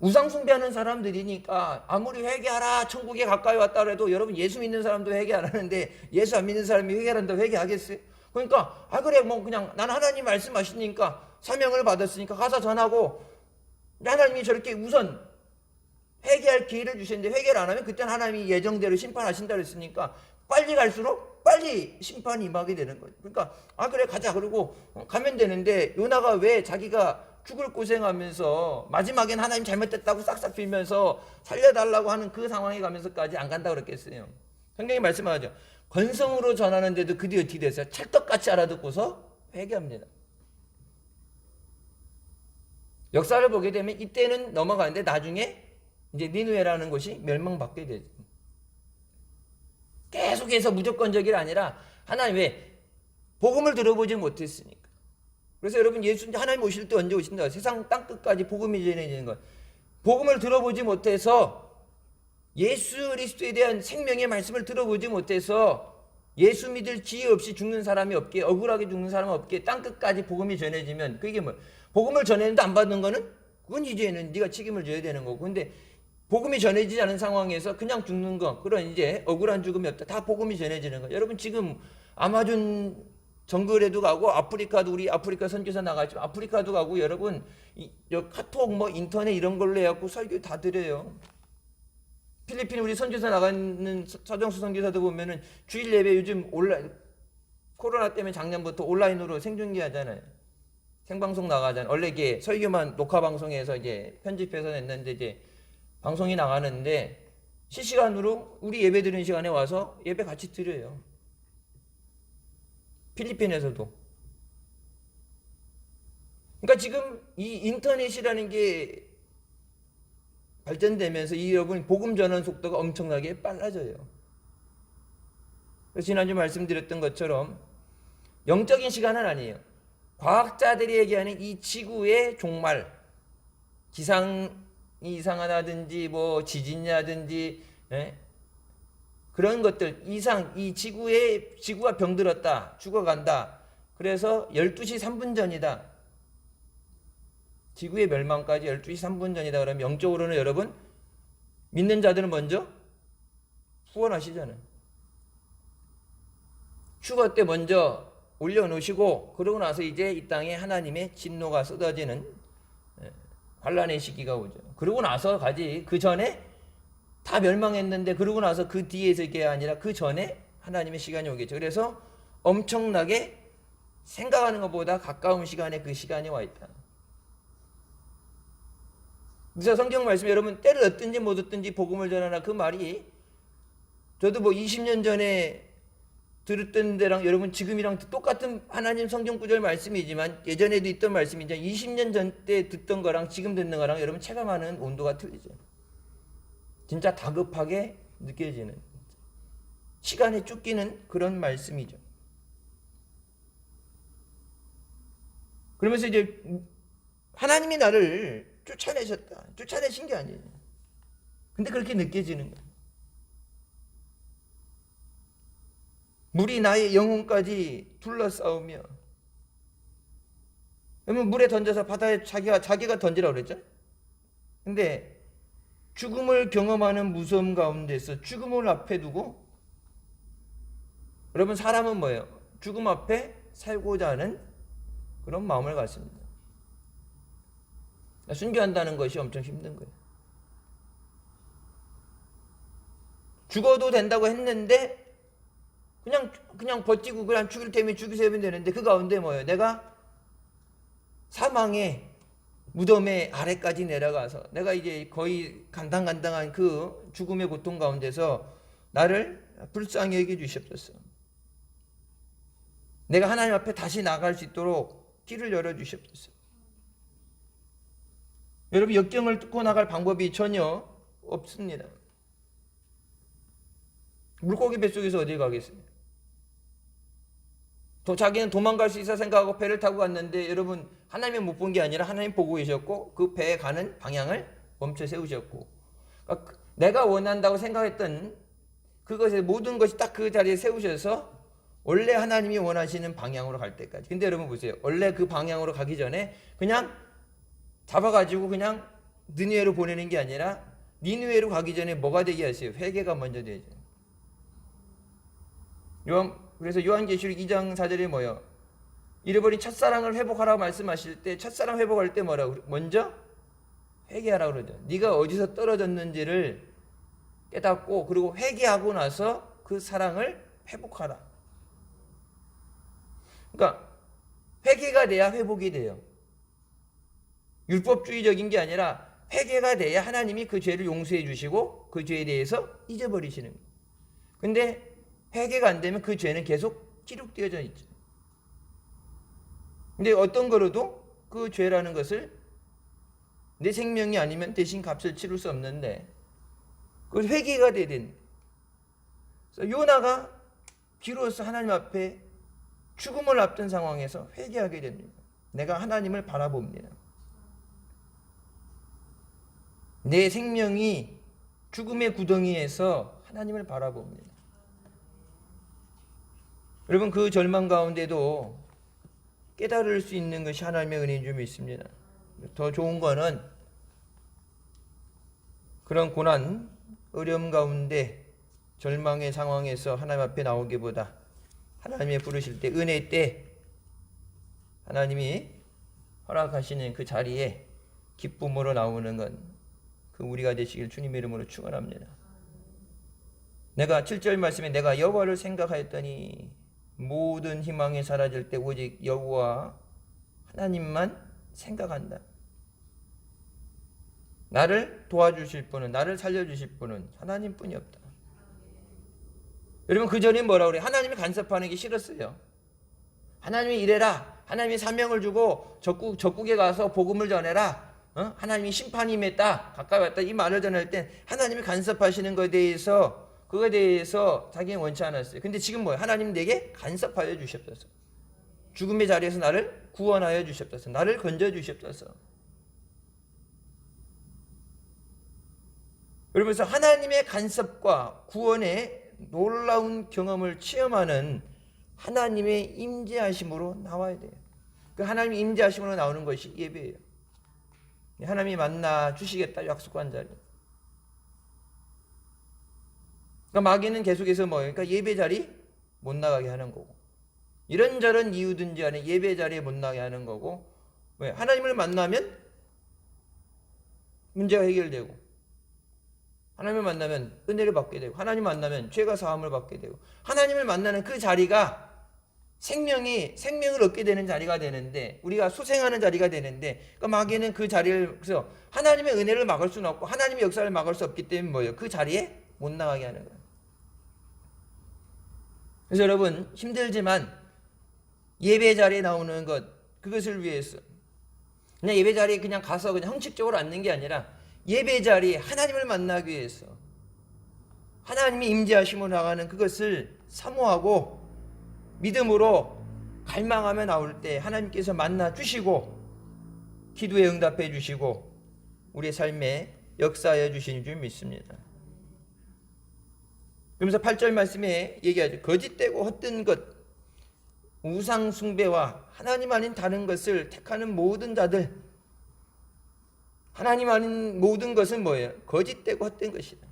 우상 숭배하는 사람들이니까 아무리 회개하라 천국에 가까이 왔다 그래도 여러분 예수 믿는 사람도 회개 안 하는데 예수 안 믿는 사람이 회개한다고 회개하겠어요? 그러니까 아 그래 뭐 그냥 난 하나님 말씀하시니까 사명을 받았으니까 가서 전하고 하나님이 저렇게 우선 회개할 기회를 주셨는데 회개를 안 하면 그때는 하나님이 예정대로 심판하신다 그랬으니까 빨리 갈수록 빨리 심판이 임하게 되는 거예요. 그러니까 아 그래 가자 그러고 가면 되는데 요나가 왜 자기가 죽을 고생하면서 마지막엔 하나님 잘못됐다고 싹싹 빌면서 살려달라고 하는 그 상황에 가면서까지 안 간다고 그랬겠어요. 성경이 말씀하죠. 건성으로 전하는데도 그들이 어떻게 됐어요? 찰떡같이 알아듣고서 회개합니다. 역사를 보게 되면 이때는 넘어가는데 나중에 이제 니느웨라는 곳이 멸망받게 되죠. 계속해서 무조건적이 아니라 하나님 왜 복음을 들어보지 못했으니까. 그래서 여러분 예수 하나님 오실 때 언제 오신다? 세상 땅끝까지 복음이 전해지는 것. 복음을 들어보지 못해서 예수 그리스도에 대한 생명의 말씀을 들어보지 못해서 예수 믿을 지혜 없이 죽는 사람이 없게 억울하게 죽는 사람이 없게 땅끝까지 복음이 전해지면 그게 뭐 복음을 전했는데 안 받는 거는 그건 이제는 네가 책임을 져야 되는 거고 근데 복음이 전해지지 않은 상황에서 그냥 죽는 거 그런 이제 억울한 죽음이 없다. 다 복음이 전해지는 거. 여러분 지금 아마존 정글에도 가고 아프리카도 우리 아프리카 선교사 나가지만 아프리카도 가고 여러분 카톡 뭐 인터넷 이런 걸로 해갖고 설교 다 드려요. 필리핀 우리 선교사 나가는 서정수 선교사도 보면은 주일 예배 요즘 코로나 때문에 작년부터 온라인으로 생중계 하잖아요. 생방송 나가잖아요. 원래 이게 설교만 녹화 방송에서 이제 편집해서 냈는데 이제 방송이 나가는데 실시간으로 우리 예배 드리는 시간에 와서 예배 같이 드려요. 필리핀에서도. 그러니까 지금 이 인터넷이라는 게 발전되면서 이 여러분 복음 전환 속도가 엄청나게 빨라져요. 그래서 지난주 말씀드렸던 것처럼 영적인 시간은 아니에요. 과학자들이 얘기하는 이 지구의 종말, 기상이 이상하다든지 뭐 지진이라든지 그런 것들 이상, 이 지구가 병들었다, 죽어간다. 그래서 12시 3분 전이다. 지구의 멸망까지 12시 3분 전이다. 그러면 영적으로는 여러분 믿는 자들은 먼저 후원하시잖아요. 휴거 때 먼저 올려놓으시고 그러고 나서 이제 이 땅에 하나님의 진노가 쏟아지는 환란의 시기가 오죠. 그러고 나서 가지 그 전에 다 멸망했는데 그러고 나서 그 뒤에서 게 아니라 그 전에 하나님의 시간이 오겠죠. 그래서 엄청나게 생각하는 것보다 가까운 시간에 그 시간이 와 있다. 그래서 성경 말씀 여러분 때를 얻든지 못 얻든지 복음을 전하라 그 말이 저도 뭐 20년 전에 들었던 데랑 여러분 지금이랑 똑같은 하나님 성경 구절 말씀이지만 예전에도 있던 말씀이지만 20년 전 때 듣던 거랑 지금 듣는 거랑 여러분 체감하는 온도가 틀리죠. 진짜 다급하게 느껴지는 시간에 쫓기는 그런 말씀이죠. 그러면서 이제 하나님이 나를 쫓아내셨다. 쫓아내신 게 아니에요. 근데 그렇게 느껴지는 거예요. 물이 나의 영혼까지 둘러싸우며 그러면 물에 던져서 바다에 자기가 던지라고 그랬죠. 근데 죽음을 경험하는 무서움 가운데서 죽음을 앞에 두고 여러분 사람은 뭐예요? 죽음 앞에 살고자 하는 그런 마음을 갖습니다. 순교한다는 것이 엄청 힘든 거예요. 죽어도 된다고 했는데 그냥 버티고 그냥 죽일 테면 죽이세면 되는데 그 가운데 뭐예요? 내가 사망의 무덤의 아래까지 내려가서 내가 이제 거의 간당간당한 그 죽음의 고통 가운데서 나를 불쌍히 여겨 주시옵소서. 내가 하나님 앞에 다시 나갈 수 있도록 길을 열어 주시옵소서. 여러분 역경을 뚫고 나갈 방법이 전혀 없습니다. 물고기 뱃속에서 어디 가겠어요? 자기는 도망갈 수 있어 생각하고 배를 타고 갔는데 여러분 하나님이 못 본 게 아니라 하나님 보고 계셨고 그 배에 가는 방향을 멈춰 세우셨고 그러니까 내가 원한다고 생각했던 그것의 모든 것이 딱 그 자리에 세우셔서 원래 하나님이 원하시는 방향으로 갈 때까지. 근데 여러분 보세요. 원래 그 방향으로 가기 전에 그냥 잡아가지고 그냥 느니웨로 보내는 게 아니라 니느웨로 가기 전에 뭐가 되게 하세요? 회개가 먼저 되죠. 그래서 요한계시록 2장 4절에 뭐요? 잃어버린 첫사랑을 회복하라고 말씀하실 때 첫사랑 회복할 때 뭐라고? 먼저 회개하라고 그러죠. 네가 어디서 떨어졌는지를 깨닫고 그리고 회개하고 나서 그 사랑을 회복하라. 그러니까 회개가 돼야 회복이 돼요. 율법주의적인 게 아니라 회개가 돼야 하나님이 그 죄를 용서해 주시고 그 죄에 대해서 잊어버리시는 거예요. 근데 회개가 안 되면 그 죄는 계속 기록되어져 있죠. 근데 어떤 거로도 그 죄라는 것을 내 생명이 아니면 대신 값을 치를 수 없는데 그걸 회개가 돼야 된다. 그래서 요나가 비로소 하나님 앞에 죽음을 앞둔 상황에서 회개하게 됩니다. 내가 하나님을 바라봅니다. 내 생명이 죽음의 구덩이에서 하나님을 바라봅니다. 여러분 그 절망 가운데도 깨달을 수 있는 것이 하나님의 은혜인 줄 믿습니다. 더 좋은 거는 그런 고난, 어려움 가운데 절망의 상황에서 하나님 앞에 나오기보다 하나님이 부르실 때 은혜 때 하나님이 허락하시는 그 자리에 기쁨으로 나오는 건 그 우리가 되시길 주님의 이름으로 축원합니다. 내가 7절 말씀에 내가 여호와를 생각하였더니 모든 희망이 사라질 때 오직 여호와 하나님만 생각한다. 나를 도와주실 분은 나를 살려주실 분은 하나님뿐이 없다. 여러분 그 전에 뭐라고 그래요? 하나님이 간섭하는 게 싫었어요. 하나님이 이래라 하나님이 사명을 주고 적국에 가서 복음을 전해라. 하나님이 심판이 임했다. 가까이 왔다. 이 말을 전할 때 하나님이 간섭하시는 것에 대해서 그거에 대해서 자기는 원치 않았어요. 근데 지금 뭐예요? 하나님 내게 간섭하여 주시옵소서. 죽음의 자리에서 나를 구원하여 주시옵소서. 나를 건져 주시옵소서. 그러면서 하나님의 간섭과 구원의 놀라운 경험을 체험하는 하나님의 임재하심으로 나와야 돼요. 그 하나님의 임재하심으로 나오는 것이 예배예요. 하나님이 만나 주시겠다 약속한 자리. 그러니까 마귀는 계속해서 뭐예요? 그러니까 예배 자리 못 나가게 하는 거고, 이런저런 이유든지 간에 예배 자리에 못 나가게 하는 거고, 왜? 하나님을 만나면 문제가 해결되고, 하나님을 만나면 은혜를 받게 되고, 하나님 만나면 죄가 사함을 받게 되고, 하나님을 만나는 그 자리가 생명을 얻게 되는 자리가 되는데, 우리가 소생하는 자리가 되는데, 그러니까 마귀는 그 자리를, 그래서 하나님의 은혜를 막을 수는 없고 하나님의 역사를 막을 수 없기 때문에 뭐예요? 그 자리에 못 나가게 하는 거예요. 그래서 여러분, 힘들지만 예배 자리에 나오는 것, 그것을 위해서 그냥 예배 자리에 그냥 가서 그냥 형식적으로 앉는 게 아니라 예배 자리에 하나님을 만나기 위해서 하나님이 임재하심으로 나가는 그것을 사모하고 믿음으로 갈망하며 나올 때 하나님께서 만나 주시고 기도에 응답해 주시고 우리의 삶에 역사하여 주시는 줄 믿습니다. 그러면서 8절 말씀에 얘기하죠. 거짓되고 헛된 것, 우상 숭배와 하나님 아닌 다른 것을 택하는 모든 자들. 하나님 아닌 모든 것은 뭐예요? 거짓되고 헛된 것이다.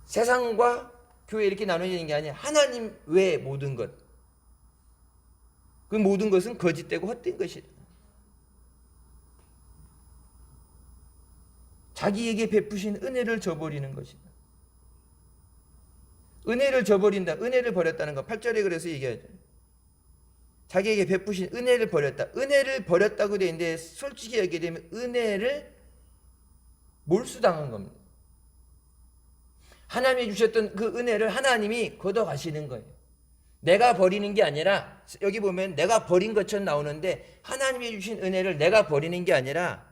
세상과 교회 이렇게 나눠지는 게 아니라 하나님 외의 모든 것. 그 모든 것은 거짓되고 헛된 것이다. 자기에게 베푸신 은혜를 저버리는 것이다. 은혜를 저버린다. 은혜를 버렸다는 거 8절에 그래서 얘기하죠. 자기에게 베푸신 은혜를 버렸다. 은혜를 버렸다고 되어 있는데 솔직히 얘기하면 은혜를 몰수당한 겁니다. 하나님이 주셨던 그 은혜를 하나님이 걷어가시는 거예요. 내가 버리는 게 아니라, 여기 보면 내가 버린 것처럼 나오는데 하나님이 주신 은혜를 내가 버리는 게 아니라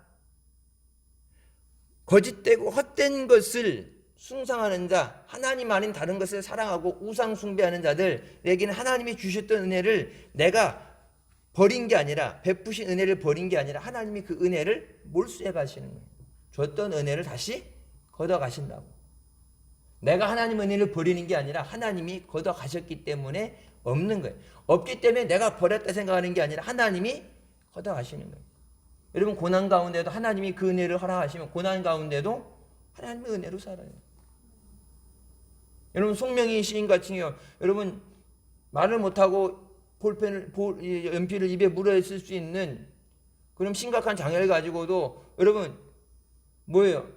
거짓되고 헛된 것을 숭상하는 자, 하나님 아닌 다른 것을 사랑하고 우상 숭배하는 자들에게는 하나님이 주셨던 은혜를 내가 버린 게 아니라, 베푸신 은혜를 버린 게 아니라 하나님이 그 은혜를 몰수해 가시는 거예요. 줬던 은혜를 다시 걷어 가신다고. 내가 하나님 은혜를 버리는 게 아니라 하나님이 걷어 가셨기 때문에 없는 거예요. 없기 때문에 내가 버렸다 생각하는 게 아니라 하나님이 걷어 가시는 거예요. 여러분, 고난 가운데도 하나님이 그 은혜를 허락하시면 고난 가운데도 하나님의 은혜로 살아요. 여러분, 송명희 시인 같은 경우, 여러분 말을 못하고 연필을 입에 물어있을 수 있는 그런 심각한 장애를 가지고도 여러분 뭐예요?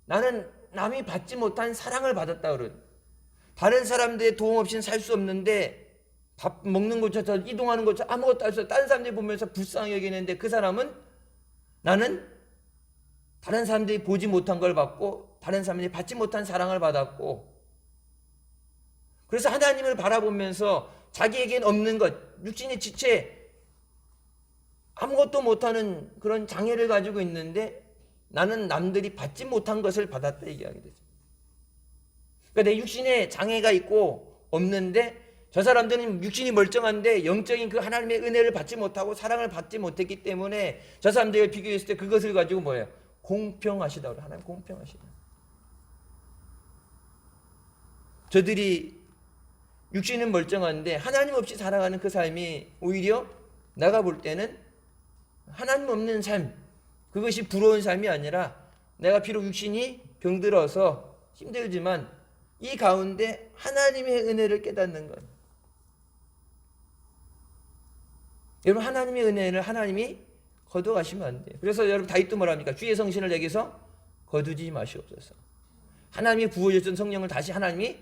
나는 남이 받지 못한 사랑을 받았다 그러죠. 다른 사람들의 도움 없이는 살 수 없는데 밥 먹는 것조차 이동하는 것조차 아무것도 할 수 없어. 다른 사람들이 보면서 불쌍하게 여기는데 그 사람은 나는 다른 사람들이 보지 못한 걸 받고 다른 사람들이 받지 못한 사랑을 받았고, 그래서 하나님을 바라보면서 자기에겐 없는 것, 육신의 지체 아무것도 못하는 그런 장애를 가지고 있는데 나는 남들이 받지 못한 것을 받았다 얘기하게 되죠. 그러니까 내 육신에 장애가 있고 없는데 저 사람들은 육신이 멀쩡한데 영적인 그 하나님의 은혜를 받지 못하고 사랑을 받지 못했기 때문에 저 사람들과 비교했을 때 그것을 가지고 뭐예요? 공평하시다. 하나님 공평하시다. 저들이 육신은 멀쩡한데 하나님 없이 살아가는 그 삶이 오히려 내가 볼 때는 하나님 없는 삶, 그것이 부러운 삶이 아니라 내가 비록 육신이 병들어서 힘들지만 이 가운데 하나님의 은혜를 깨닫는 것. 여러분, 하나님의 은혜를 하나님이 거둬가시면 안 돼요. 그래서 여러분 다윗도 뭐랍니까? 주의 성신을 내게서 거두지 마시옵소서. 하나님이 부어주신 성령을 다시 하나님이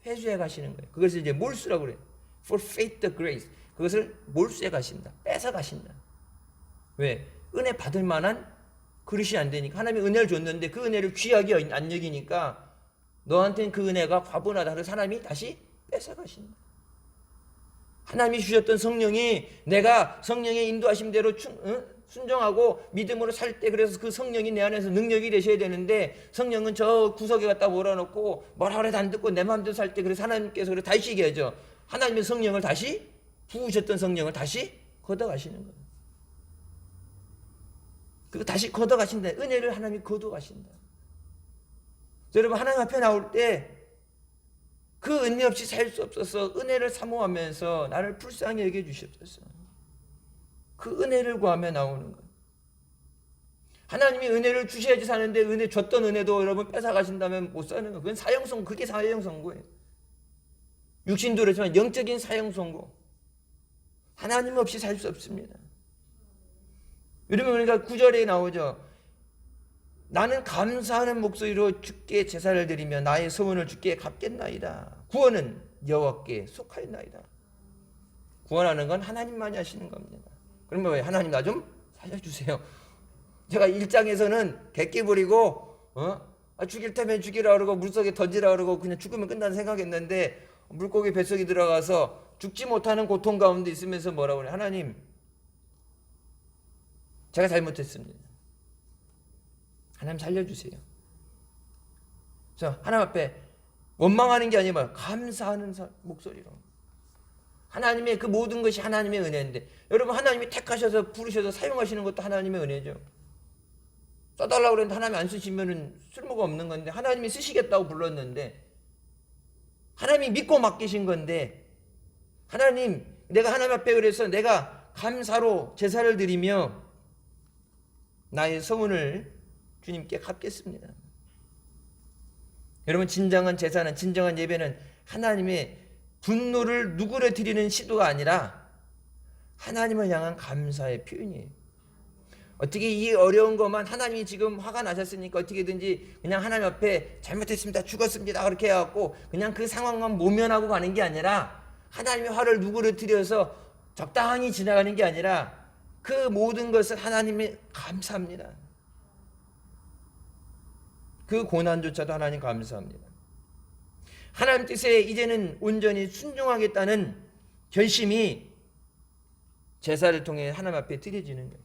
회수해 가시는 거예요. 그것을 이제 몰수라고 그래요. For faith the grace. 그것을 몰수해 가신다. 뺏어 가신다. 왜? 은혜 받을 만한 그릇이 안 되니까. 하나님이 은혜를 줬는데 그 은혜를 귀하게 안 여기니까 너한테는 그 은혜가 과분하다. 그래서 하나님이 다시 뺏어 가신다. 하나님이 주셨던 성령이 내가 성령의 인도하심대로 순종하고 믿음으로 살 때, 그래서 그 성령이 내 안에서 능력이 되셔야 되는데, 성령은 저 구석에 갖다 몰아놓고 뭐라 그래도 안 듣고 내 마음대로 살 때, 그래서 하나님께서 그래 다시 얘기하죠. 하나님의 성령을 다시 부으셨던 성령을 다시 걷어가시는 거예요. 그리고 다시 걷어가신다. 은혜를 하나님이 걷어가신다. 여러분, 하나님 앞에 나올 때 그 은혜 없이 살 수 없어서 은혜를 사모하면서 나를 불쌍히 여겨 주시옵소서. 그 은혜를 구하며 나오는 거예요. 하나님이 은혜를 주셔야지 사는데, 은혜 줬던 은혜도 여러분 뺏어가신다면 못 사는 거예요. 그건 사형선고, 그게 사형선고예요. 육신도 그렇지만 영적인 사형선고. 하나님 없이 살 수 없습니다. 여러분, 그러니까 9절에 나오죠. 나는 감사하는 목소리로 주께 제사를 드리며 나의 소원을 주께 갚겠나이다. 구원은 여호와께 속하였나이다. 구원하는 건 하나님만이 하시는 겁니다. 그러면 왜 하나님 나 좀 살려주세요. 제가 1장에서는 객기 부리고 죽일 테면 죽이라 그러고 물속에 던지라 그러고 그냥 죽으면 끝난다 생각했는데, 물고기 뱃속에 들어가서 죽지 못하는 고통 가운데 있으면서 뭐라고 그래? 하나님, 제가 잘못했습니다. 하나님 살려주세요. 그래서 하나님 앞에 원망하는 게 아니라 감사하는 목소리로. 하나님의 그 모든 것이 하나님의 은혜인데, 여러분, 하나님이 택하셔서 부르셔서 사용하시는 것도 하나님의 은혜죠. 써달라고 그랬는데 하나님이 안 쓰시면 쓸모가 없는 건데, 하나님이 쓰시겠다고 불렀는데, 하나님이 믿고 맡기신 건데, 하나님, 내가 하나님 앞에 그래서 내가 감사로 제사를 드리며 나의 소원을 주님께 갚겠습니다. 여러분, 진정한 제사는, 진정한 예배는 하나님의 분노를 누그러뜨리는 시도가 아니라 하나님을 향한 감사의 표현이에요. 어떻게 이 어려운 것만, 하나님이 지금 화가 나셨으니까 어떻게든지 그냥 하나님 앞에 잘못했습니다, 죽었습니다 그렇게 해갖고 그냥 그 상황만 모면하고 가는 게 아니라, 하나님의 화를 누그러뜨려서 적당히 지나가는 게 아니라 그 모든 것을 하나님이 감사합니다. 그 고난조차도 하나님 감사합니다. 하나님 뜻에 이제는 온전히 순종하겠다는 결심이 제사를 통해 하나님 앞에 드려지는 거예요.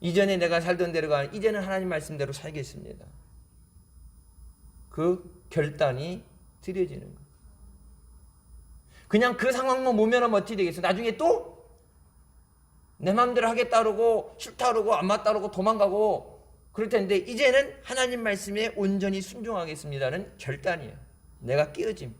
이전에 내가 살던 대로가 아니라 이제는 하나님 말씀대로 살겠습니다. 그 결단이 드려지는 거예요. 그냥 그 상황만 모면하면 어떻게 되겠어요? 나중에 또 내 마음대로 하겠다 그러고 싫다 그러고 안 맞다 그러고 도망가고 그럴 텐데, 이제는 하나님 말씀에 온전히 순종하겠습니다는 결단이에요. 내가 끼어짐.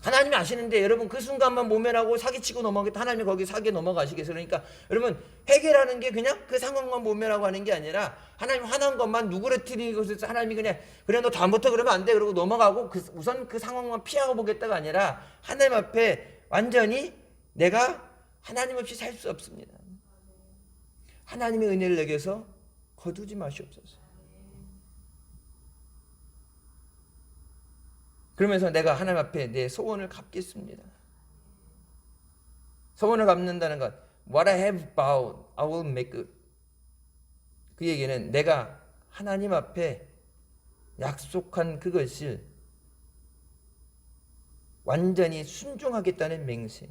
하나님이 아시는데 여러분 그 순간만 모면하고 사기치고 넘어가겠다. 하나님이 거기 사기에 넘어가시겠어요. 그러니까 여러분, 해결하는 게 그냥 그 상황만 모면하고 하는 게 아니라, 하나님 화난 것만 누그러뜨리는 것에서 하나님이 그냥 그래 너 다음부터 그러면 안 돼 그러고 넘어가고 우선 그 상황만 피하고 보겠다가 아니라, 하나님 앞에 완전히 내가 하나님 없이 살 수 없습니다. 하나님의 은혜를 내게서 거두지 마시옵소서. 그러면서 내가 하나님 앞에 내 소원을 갚겠습니다. 소원을 갚는다는 것, What I have vowed, I will make good. 그 얘기는 내가 하나님 앞에 약속한 그것을 완전히 순종하겠다는 맹세.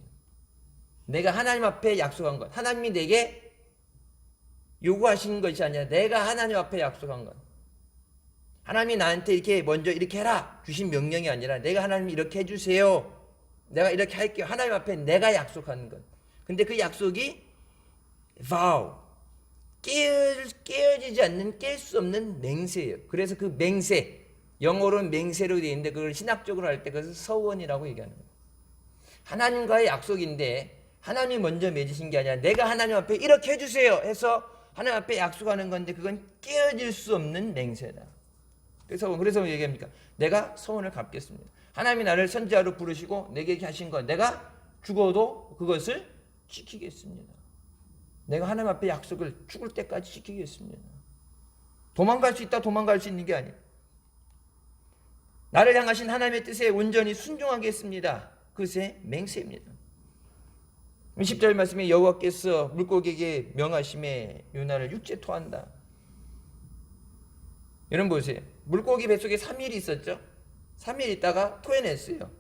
내가 하나님 앞에 약속한 것, 하나님이 내게 요구하신 것이 아니라 내가 하나님 앞에 약속한 것. 하나님이 나한테 이렇게 먼저 이렇게 해라 주신 명령이 아니라, 내가 하나님 이렇게 해주세요, 내가 이렇게 할게요, 하나님 앞에 내가 약속한 것. 근데 그 약속이 vow, 깨어지지 않는, 깰 수 없는 맹세예요. 그래서 그 맹세, 영어로는 맹세로 되어 있는데 그걸 신학적으로 할 때 그것을 서원이라고 얘기하는 거예요. 하나님과의 약속인데 하나님이 먼저 맺으신 게 아니라 내가 하나님 앞에 이렇게 해주세요 해서 하나님 앞에 약속하는 건데, 그건 깨어질 수 없는 맹세다. 그래서 얘기합니까? 내가 소원을 갚겠습니다. 하나님이 나를 선지자로 부르시고 내게 하신 것, 내가 죽어도 그것을 지키겠습니다. 내가 하나님 앞에 약속을 죽을 때까지 지키겠습니다. 도망갈 수 있다 도망갈 수 있는 게 아니에요. 나를 향하신 하나님의 뜻에 온전히 순종하겠습니다. 그것의 맹세입니다. 10절 말씀에 여호와께서 물고기에게 명하심에 요나를 육지에 토한다. 여러분 보세요. 물고기 뱃속에 3일 있었죠. 3일 있다가 토해냈어요.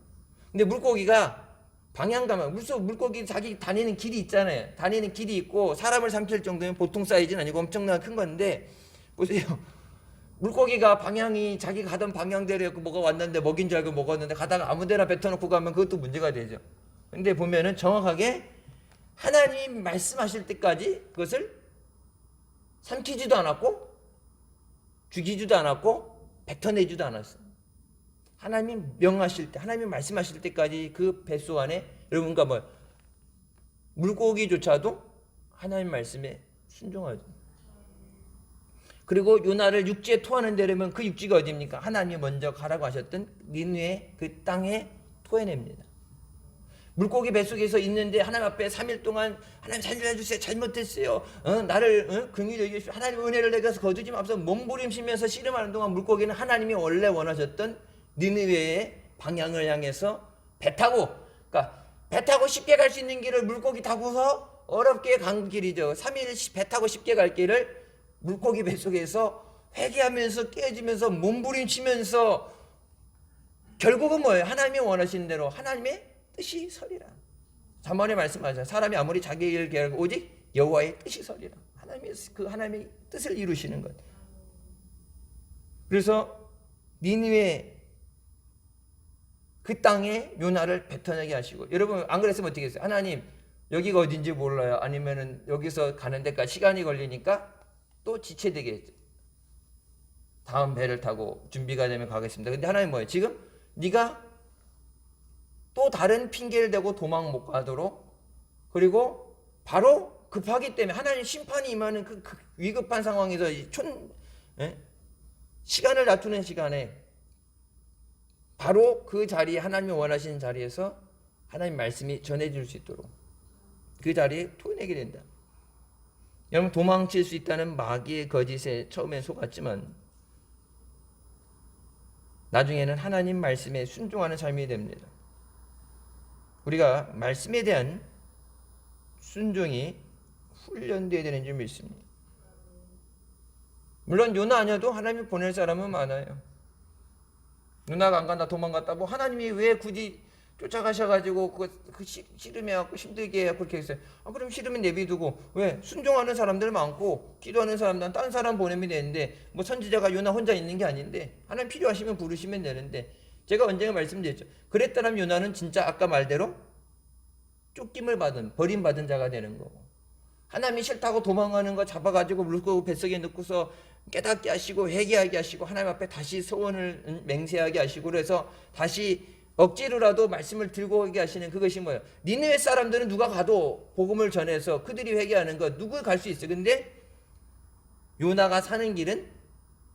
근데 물고기가 방향감은 물고기 자기 다니는 길이 있잖아요. 다니는 길이 있고 사람을 삼킬 정도면 보통 사이즈는 아니고 엄청나게 큰 건데 보세요. 물고기가 방향이 자기가 가던 방향대로 뭐가 왔는데 먹인 줄 알고 먹었는데 가다가 아무 데나 뱉어놓고 가면 그것도 문제가 되죠. 근데 보면은 정확하게 하나님이 말씀하실 때까지 그것을 삼키지도 않았고 죽이지도 않았고 뱉어내지도 않았어요. 하나님이 명하실 때, 하나님이 말씀하실 때까지 그 뱃속 안에 여러분과 물고기조차도 하나님 말씀에 순종하죠. 그리고 요나를 육지에 토하는 데려면 그 육지가 어디입니까? 하나님이 먼저 가라고 하셨던 니느웨 그 땅에 토해냅니다. 물고기 뱃속에서 있는데 하나님 앞에 3일 동안 하나님 살려주세요. 잘못했어요. 나를 긍휼히 여기십시오. 하나님 은혜를 내가서 거두지 마옵소서. 몸부림치면서 씨름하는 동안 물고기는 하나님이 원래 원하셨던 니느웨의 방향을 향해서 배 타고 쉽게 갈 수 있는 길을 물고기 타고서 어렵게 간 길이죠. 3일 배 타고 쉽게 갈 길을 물고기 뱃속에서 회개하면서 깨지면서 몸부림치면서 결국은 뭐예요? 하나님이 원하시는 대로 하나님의 뜻이 서리라. 잠언에 말씀하잖아요. 사람이 아무리 자기 일을 계획하고 오직 여호와의 뜻이 서리라. 하나님의 뜻을 이루시는 것. 그래서 니느웨 그 땅에 요나를 뱉어내게 하시고, 여러분 안 그랬으면 어떻게 했어요? 하나님 여기가 어딘지 몰라요. 아니면은 여기서 가는 데까지 시간이 걸리니까 또 지체되겠죠. 다음 배를 타고 준비가 되면 가겠습니다. 근데 하나님 뭐예요? 지금 네가 또 다른 핑계를 대고 도망 못 가도록, 그리고 바로 급하기 때문에 하나님 심판이 임하는 그 위급한 상황에서 시간을 다투는 시간에 바로 그 자리에 하나님이 원하시는 자리에서 하나님 말씀이 전해질 수 있도록 그 자리에 토해내게 된다. 여러분 도망칠 수 있다는 마귀의 거짓에 처음에 속았지만 나중에는 하나님 말씀에 순종하는 삶이 됩니다. 우리가 말씀에 대한 순종이 훈련되어야 되는 줄 믿습니다. 물론 요나 아니어도 하나님이 보낼 사람은 많아요. 요나가 안 간다 도망갔다 하나님이 왜 굳이 쫓아가셔가지고 그 씨름해갖고 힘들게 해갖고 그렇게 했어요. 그럼 씨름은 내비두고 왜 순종하는 사람들 많고 기도하는 사람들은 딴 사람 보내면 되는데 선지자가 요나 혼자 있는 게 아닌데 하나님 필요하시면 부르시면 되는데, 제가 언젠가 말씀드렸죠. 그랬다면 요나는 진짜 아까 말대로 쫓김을 받은 버림받은 자가 되는 거고, 하나님이 싫다고 도망가는 거 잡아가지고 물고기 뱃속에 넣고서 깨닫게 하시고 회개하게 하시고 하나님 앞에 다시 소원을 맹세하게 하시고 그래서 다시 억지로라도 말씀을 들고 오게 하시는 그것이 뭐예요? 니느웨 사람들은 누가 가도 복음을 전해서 그들이 회개하는 것 누구 갈 수 있어요. 근데 요나가 사는 길은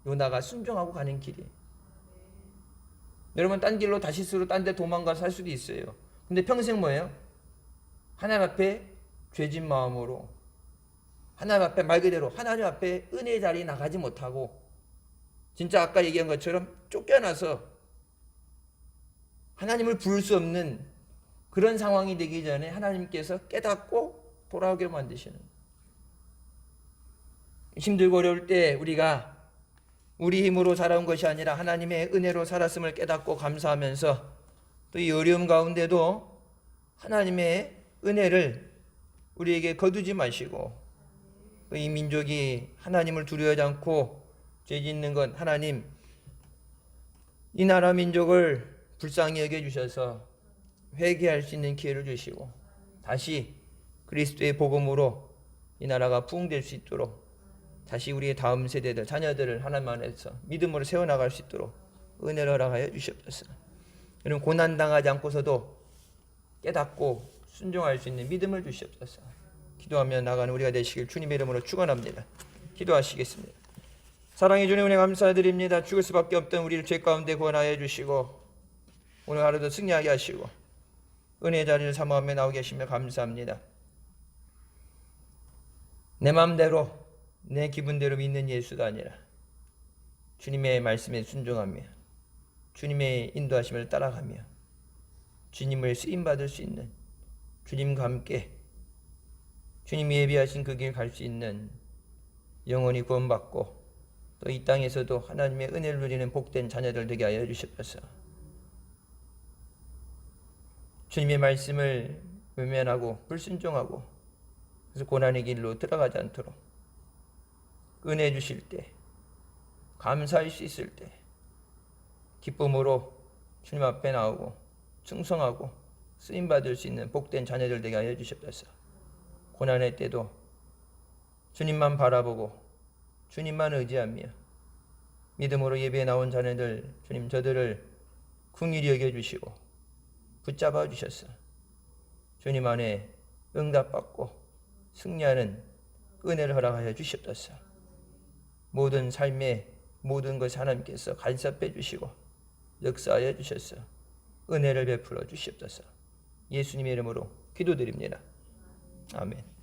요나가 순종하고 가는 길이에요. 여러분 딴 길로 다시스로 딴 데 도망가서 살 수도 있어요. 근데 평생 뭐예요? 하나님 앞에 죄진 마음으로 하나님 앞에 말 그대로 하나님 앞에 은혜의 자리에 나가지 못하고 진짜 아까 얘기한 것처럼 쫓겨나서 하나님을 부를 수 없는 그런 상황이 되기 전에 하나님께서 깨닫고 돌아오게 만드시는, 힘들고 어려울 때 우리가 우리 힘으로 살아온 것이 아니라 하나님의 은혜로 살았음을 깨닫고 감사하면서 또 이 어려움 가운데도 하나님의 은혜를 우리에게 거두지 마시고, 이 민족이 하나님을 두려워하지 않고 죄 짓는 것, 하나님 이 나라 민족을 불쌍히 여겨주셔서 회개할 수 있는 기회를 주시고 다시 그리스도의 복음으로 이 나라가 부흥될 수 있도록 다시 우리의 다음 세대들 자녀들을 하나님 안에서 믿음으로 세워나갈 수 있도록 은혜를 허락하여 주시옵소서. 여러분 고난당하지 않고서도 깨닫고 순종할 수 있는 믿음을 주시옵소서. 기도하며 나가는 우리가 되시길 주님의 이름으로 축원합니다. 기도하시겠습니다. 사랑해 주님 은혜 감사드립니다. 죽을 수밖에 없던 우리를 죄 가운데 구원하여 주시고 오늘 하루도 승리하게 하시고 은혜의 자리를 사모하며 나오게 하시며 감사합니다. 내 마음대로 내 기분대로 믿는 예수가 아니라 주님의 말씀에 순종하며 주님의 인도하심을 따라가며 주님을 쓰임받을 수 있는, 주님과 함께 주님이 예비하신 그 길 갈 수 있는 영원히 구원받고 또 이 땅에서도 하나님의 은혜를 누리는 복된 자녀들 되게 하여 주시옵소서. 주님의 말씀을 외면하고 불순종하고 그래서 고난의 길로 들어가지 않도록 은혜 주실 때, 감사할 수 있을 때 기쁨으로 주님 앞에 나오고 충성하고 쓰임받을 수 있는 복된 자녀들 되게 하여 주시옵소서. 고난의 때도 주님만 바라보고 주님만 의지하며 믿음으로 예배에 나온 자녀들, 주님 저들을 긍휼히 여겨주시고 붙잡아 주셔서 주님 안에 응답받고 승리하는 은혜를 허락하여 주시옵소서. 모든 삶의 모든 것 하나님께서 간섭해 주시고 역사하여 주셔서 은혜를 베풀어 주시옵소서. 예수님의 이름으로 기도드립니다. 아멘.